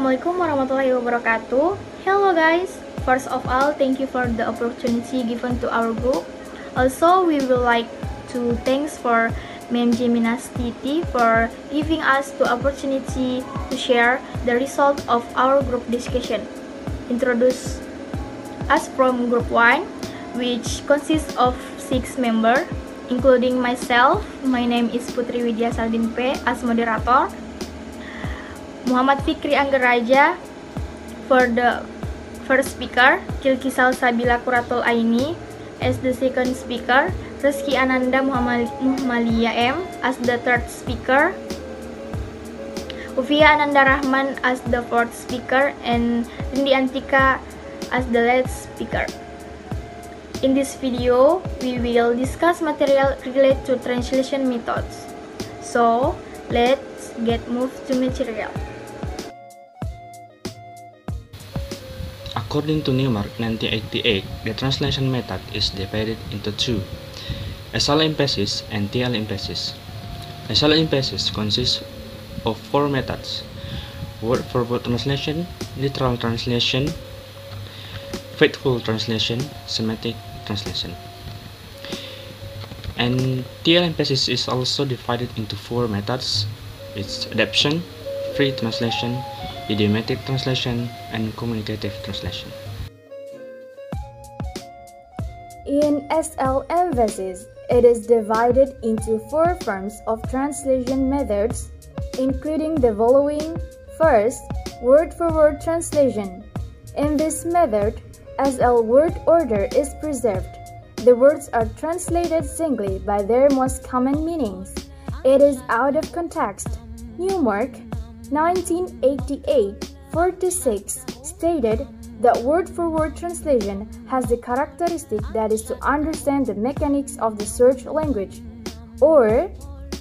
Assalamualaikum warahmatullahi wabarakatuh. Hello guys. First of all, thank you for the opportunity given to our group. Also, we would like to thanks for Ma'am Jeminas Titi for giving us the opportunity to share the result of our group discussion. Introduce us from group 1, which consists of 6 members, including myself. My name is Putri Widya Saldin P as moderator. Muhammad Fikri Anggeraja for the first speaker, Kilkisal Sabila Kuratul Aini as the second speaker, Rizky Ananda Muhammadiyah M as the third speaker, Ufia Ananda Rahman as the fourth speaker, and Rindi Antika as the last speaker. In this video, we will discuss material related to translation methods. So, let's get moved to material. According to Newmark 1988, the translation method is divided into two, SL emphasis and TL emphasis. SL emphasis consists of 4 methods: word-for-word translation, literal translation, faithful translation, semantic translation. And TL emphasis is also divided into 4 methods. It's adaptation, free translation, idiomatic translation, and communicative translation. In SL emphasis, it is divided into 4 forms of translation methods, including the following. First, word-for-word translation. In this method, SL word order is preserved. The words are translated singly by their most common meanings. It is out of context. Newmark 1988-46 stated that word-for-word translation has the characteristic that is to understand the mechanics of the search language, or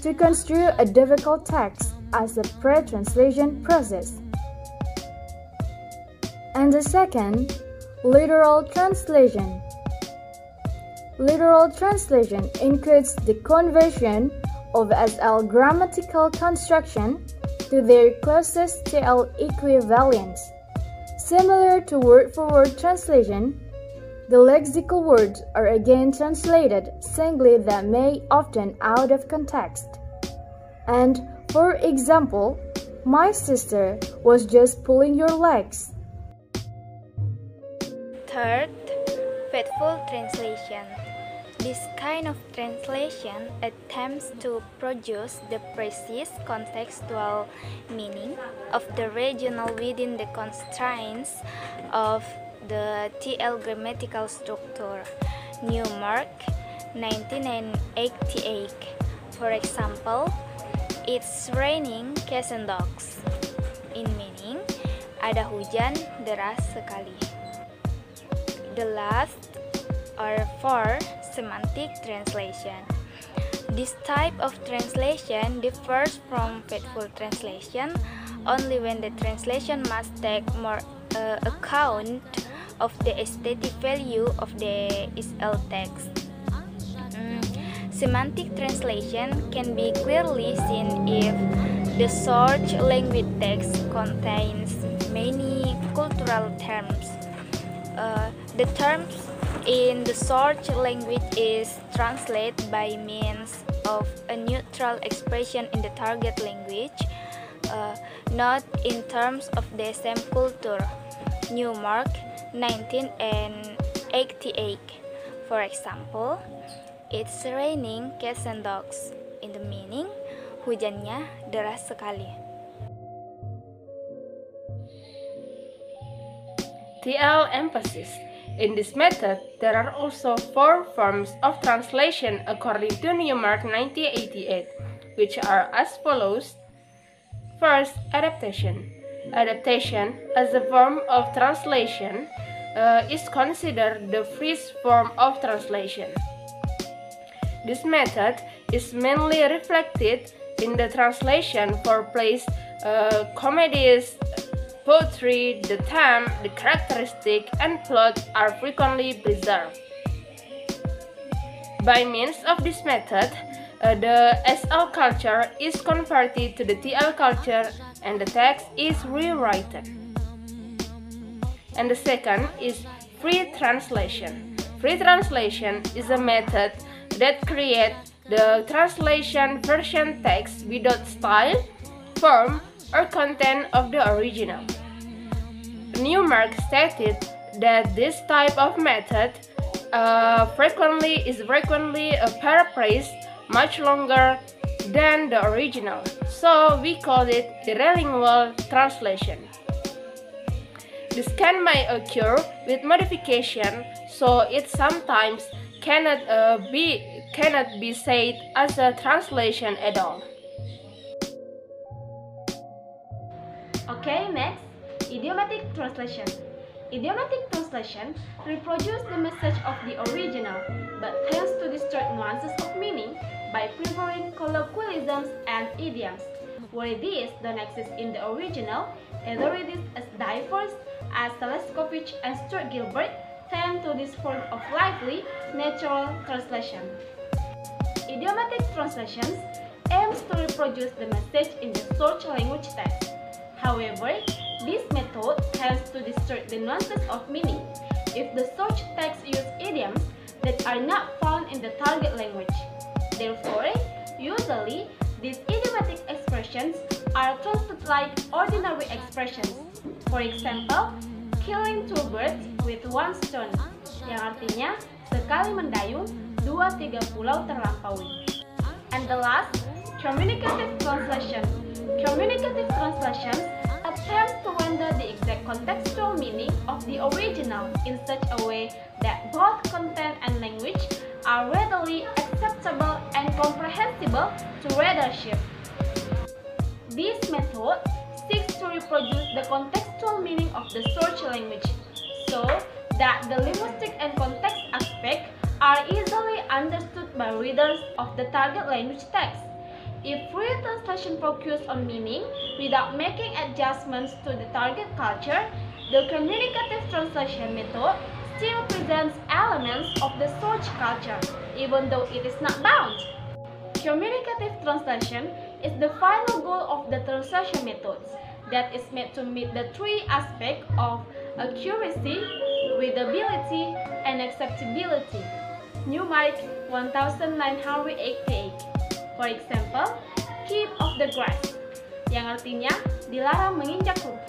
to construe a difficult text as a pre-translation process. And the second, literal translation. Literal translation includes the conversion of SL grammatical construction to their closest TL equivalents. Similar to word-for-word translation, the lexical words are again translated singly that may often out of context. And for example, my sister was just pulling your legs. Third, faithful translation. This kind of translation attempts to produce the precise contextual meaning of the regional within the constraints of the TL grammatical structure. Newmark 1988. For example, it's raining cats and dogs. In meaning, ada hujan deras sekali. The last are for semantic translation. This type of translation differs from faithful translation only when the translation must take more account of the aesthetic value of the SL text. Semantic translation can be clearly seen if the search language text contains many cultural terms. The terms in the search language is translated by means of a neutral expression in the target language, not in terms of the same culture. Newmark 1988. For example, it's raining cats and dogs. In the meaning, hujannya deras sekali. TL emphasis. In this method, there are also 4 forms of translation according to Newmark 1988, which are as follows. First, adaptation. Adaptation, as a form of translation, is considered the freest form of translation. This method is mainly reflected in the translation for plays, comedies, poetry. The theme, the characteristic, and plot are frequently preserved. By means of this method, the SL culture is converted to the TL culture and the text is rewritten. And the second is free translation. Free translation is a method that creates the translation version text without style, form, or content of the original. Newmark stated that this type of method is frequently a paraphrase much longer than the original, so we call it bilingual translation. This may occur with modification, so it sometimes cannot be said as a translation at all. Okay, next, idiomatic translation. Idiomatic translation reproduces the message of the original, but tends to distort nuances of meaning by preferring colloquialisms and idioms. Where these don't exist in the original, authorities as diverse as Telescovich and Stuart Gilbert tend to this form of lively, natural translation. Idiomatic translations aims to reproduce the message in the source language text. However, this method tends to distort the nuances of meaning if the source text uses idioms that are not found in the target language. Therefore, usually, these idiomatic expressions are translated like ordinary expressions. For example, killing two birds with one stone, yang artinya sekali mendayung, 2-3 pulau terlampaui. And the last, communicative translation. Communicative translations attempt to render the exact contextual meaning of the original in such a way that both content and language are readily acceptable and comprehensible to readership. This method seeks to reproduce the contextual meaning of the source language so that the linguistic and context aspects are easily understood by readers of the target language text. If free translation focuses on meaning without making adjustments to the target culture, the communicative translation method still presents elements of the source culture, even though it is not bound. Communicative translation is the final goal of the translation methods that is made to meet the three aspects of accuracy, readability, and acceptability. Newmark 1988. For example, keep off the grass, yang artinya dilarang menginjak rumput.